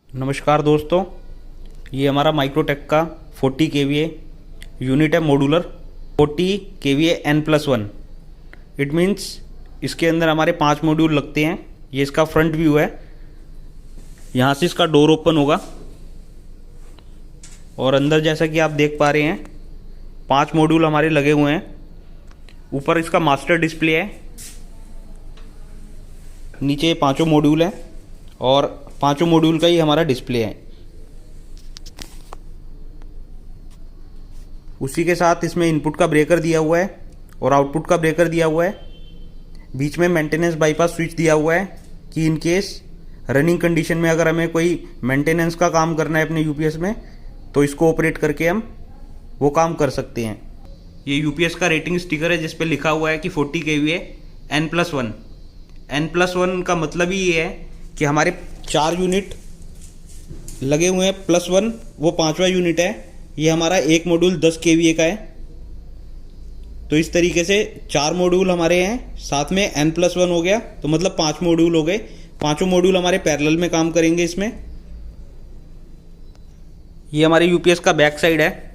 नमस्कार दोस्तों, ये हमारा माइक्रोटेक का 40 kVA यूनिट है modular 40 kVA N+1। It means इसके अंदर हमारे 5 मॉड्यूल लगते हैं। ये इसका फ्रंट व्यू है। यहाँ से इसका डोर ओपन होगा और अंदर जैसा कि आप देख पा रहे हैं 5 मॉड्यूल हमारे लगे हुए हैं। ऊपर इसका मास्टर डिस्प्ले है, नीचे ये पाँचों मॉड्यूल है और पांचों मॉड्यूल का ही हमारा डिस्प्ले है। उसी के साथ इसमें इनपुट का ब्रेकर दिया हुआ है और आउटपुट का ब्रेकर दिया हुआ है। बीच में मेंटेनेंस बाईपास स्विच दिया हुआ है कि इन केस रनिंग कंडीशन में अगर हमें कोई मेंटेनेंस का काम करना है अपने यूपीएस में तो इसको ऑपरेट करके हम वो काम कर सकते हैं। ये यूपीएस का रेटिंग स्टिकर है जिस पे लिखा हुआ है कि 40 kVA N+1। N+1 का मतलब ही ये है कि हमारे 4 यूनिट लगे हुए हैं +1, वो 5वां यूनिट है। ये हमारा एक मॉड्यूल 10 kVA का है। तो इस तरीके से 4 मॉड्यूल हमारे हैं, साथ में N+1 हो गया तो मतलब 5 मॉड्यूल हो गए। पांचों मॉड्यूल हमारे पैरेलल में काम करेंगे इसमें। ये हमारे यूपीएस का बैक साइड है।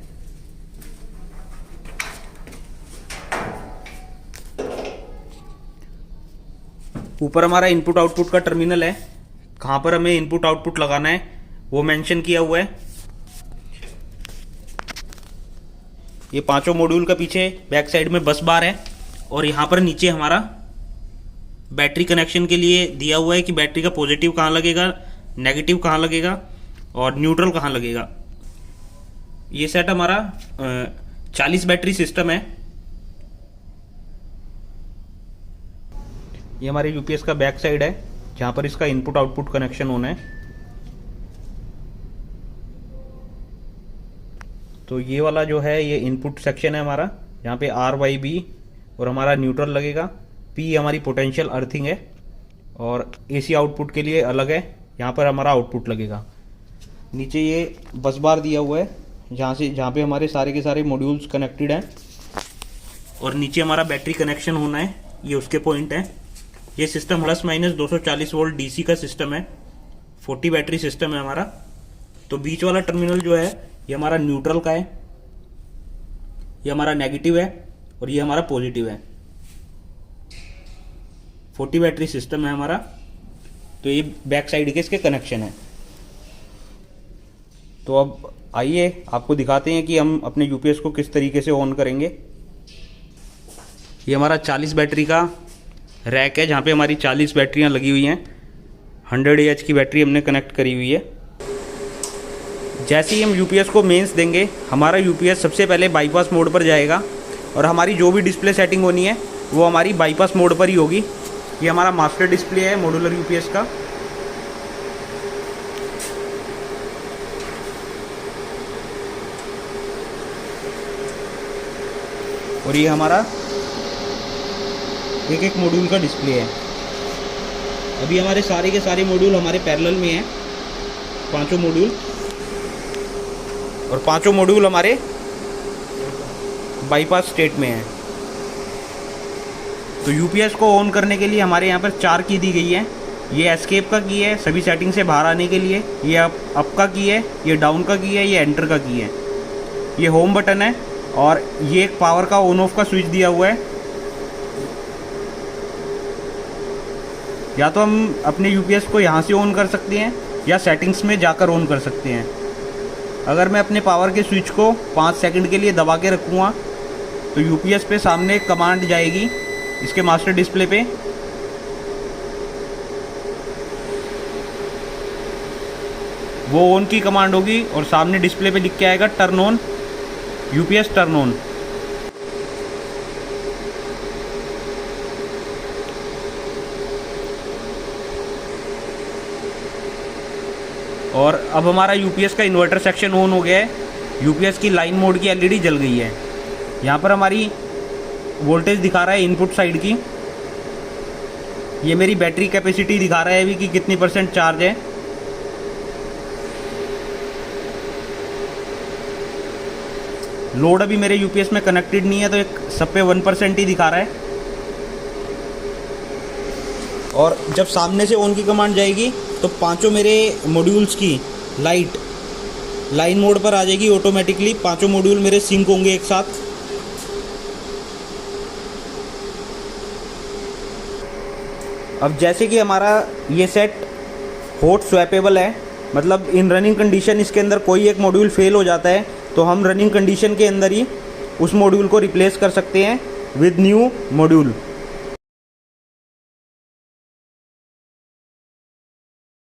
ऊपर हमारा इनपुट आउटपुट का टर्मिनल है। कहाँ पर हमें इनपुट आउटपुट लगाना है वो मेंशन किया हुआ है। ये पांचों मॉड्यूल का पीछे बैक साइड में बस बार है और यहाँ पर नीचे हमारा बैटरी कनेक्शन के लिए दिया हुआ है कि बैटरी का पॉजिटिव कहाँ लगेगा, नेगेटिव कहाँ लगेगा और न्यूट्रल कहाँ लगेगा। ये सेट हमारा 40 बैटरी सिस्टम है। ये हमारे यूपीएस का बैक साइड है जहाँ पर इसका इनपुट आउटपुट कनेक्शन होना है। तो ये वाला जो है ये इनपुट सेक्शन है हमारा, यहाँ पे RYB और हमारा न्यूट्रल लगेगा। P हमारी पोटेंशियल अर्थिंग है और AC आउटपुट के लिए अलग है, यहाँ पर हमारा आउटपुट लगेगा। नीचे ये बस बार दिया हुआ है जहाँ पे हमारे सारे के सारे मॉड्यूल्स कनेक्टेड हैं और नीचे हमारा बैटरी कनेक्शन होना है, ये उसके पॉइंट है। ये सिस्टम ±240 वोल्ट DC का सिस्टम है, 40 बैटरी सिस्टम है हमारा। तो बीच वाला टर्मिनल जो है ये हमारा न्यूट्रल का है, ये हमारा नेगेटिव है और ये हमारा पॉजिटिव है। 40 बैटरी सिस्टम है हमारा। तो ये बैक साइड के इसके कनेक्शन है। तो अब आइए आपको दिखाते हैं कि हम अपने यूपीएस को किस तरीके से ऑन करेंगे। ये हमारा 40 बैटरी का रैक है जहाँ पे हमारी 40 बैटरियाँ लगी हुई हैं। 100 AH की बैटरी हमने कनेक्ट करी हुई है। जैसे ही हम यूपीएस को मेंस देंगे हमारा यूपीएस सबसे पहले बाईपास मोड पर जाएगा और हमारी जो भी डिस्प्ले सेटिंग होनी है वो हमारी बाईपास मोड पर ही होगी। ये हमारा मास्टर डिस्प्ले है मॉड्यूलर यूपीएस का। और ये हमारा एक एक मॉड्यूल का डिस्प्ले है। अभी हमारे सारे के सारे मॉड्यूल हमारे पैरेलल में हैं, पांचों मॉड्यूल, और पांचों मॉड्यूल हमारे बाईपास स्टेट में हैं। तो यूपीएस को ऑन करने के लिए हमारे यहाँ पर 4 की दी गई है। ये एस्केप का की है सभी सेटिंग से बाहर आने के लिए, ये अप का की है, ये डाउन का की है, ये एंटर का की है, ये होम बटन है और ये एक पावर का ऑन ऑफ का स्विच दिया हुआ है। या तो हम अपने यूपीएस को यहाँ से ऑन कर सकते हैं या सेटिंग्स में जाकर ऑन कर सकते हैं। अगर मैं अपने पावर के स्विच को 5 सेकंड के लिए दबा के रखूँगा तो यूपीएस पे सामने एक कमांड जाएगी इसके मास्टर डिस्प्ले पे। वो ऑन की कमांड होगी और सामने डिस्प्ले पे लिख के आएगा turn on, UPS turn on. और अब हमारा यूपीएस का इन्वर्टर सेक्शन ऑन हो गया है। यूपीएस की लाइन मोड की एलईडी जल गई है। यहाँ पर हमारी वोल्टेज दिखा रहा है इनपुट साइड की। ये मेरी बैटरी कैपेसिटी दिखा रहा है अभी कि कितनी % चार्ज है। लोड अभी मेरे यूपीएस में कनेक्टेड नहीं है तो एक सब पे 1% ही दिखा रहा है। और जब सामने से ऑन की कमांड जाएगी तो पांचों मेरे मॉड्यूल्स की लाइट लाइन मोड पर आ जाएगी ऑटोमेटिकली। पांचों मॉड्यूल मेरे सिंक होंगे एक साथ। अब जैसे कि हमारा ये सेट हॉट स्वैपेबल है, मतलब इन रनिंग कंडीशन इसके अंदर कोई एक मॉड्यूल फेल हो जाता है तो हम रनिंग कंडीशन के अंदर ही उस मॉड्यूल को रिप्लेस कर सकते हैं विद न्यू मॉड्यूल।